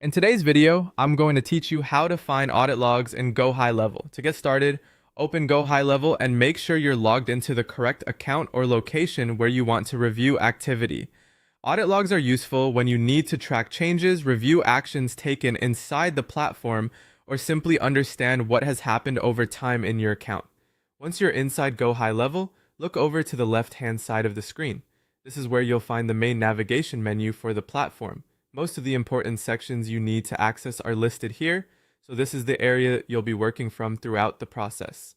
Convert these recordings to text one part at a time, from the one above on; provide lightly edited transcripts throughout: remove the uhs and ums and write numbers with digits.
In today's video, I'm going to teach you how to find audit logs in Gohighlevel. To get started, open Gohighlevel and make sure you're logged into the correct account or location where you want to review activity. Audit logs are useful when you need to track changes, review actions taken inside the platform, or simply understand what has happened over time in your account. Once you're inside Gohighlevel, look over to the left-hand side of the screen. This is where you'll find the main navigation menu for the platform. Most of the important sections you need to access are listed here, so this is the area you'll be working from throughout the process.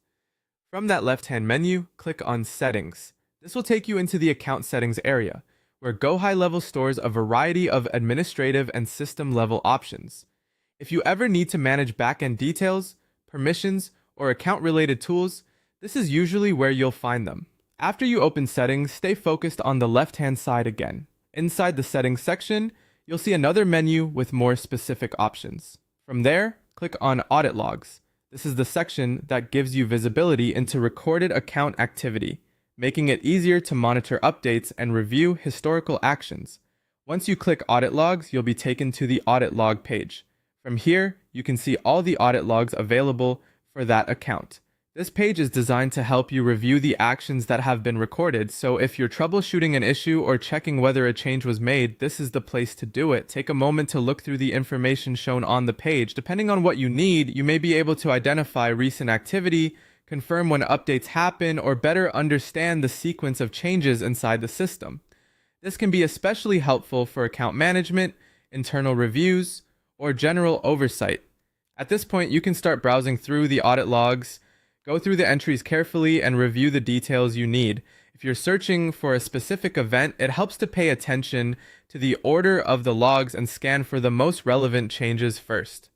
From that left-hand menu, click on Settings. This will take you into the Account Settings area, where Gohighlevel stores a variety of administrative and system-level options. If you ever need to manage backend details, permissions, or account-related tools, this is usually where you'll find them. After you open Settings, stay focused on the left-hand side again. Inside the Settings section, you'll see another menu with more specific options. From there, click on Audit Logs. This is the section that gives you visibility into recorded account activity, making it easier to monitor updates and review historical actions. Once you click Audit Logs, you'll be taken to the Audit Log page. From here, you can see all the audit logs available for that account. This page is designed to help you review the actions that have been recorded, so if you're troubleshooting an issue or checking whether a change was made, this is the place to do it. Take a moment to look through the information shown on the page. Depending on what you need, you may be able to identify recent activity, confirm when updates happen, or better understand the sequence of changes inside the system. This can be especially helpful for account management, internal reviews, or general oversight. At this point, you can start browsing through the audit logs. Go through the entries carefully and review the details you need. If you're searching for a specific event, it helps to pay attention to the order of the logs and scan for the most relevant changes first.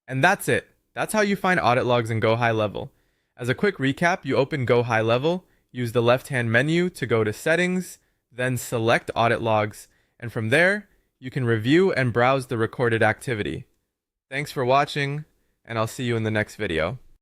And that's it. That's how you find audit logs in Gohighlevel. As a quick recap, you open Gohighlevel, use the left-hand menu to go to Settings, then select Audit Logs, and from there, you can review and browse the recorded activity. Thanks for watching, and I'll see you in the next video.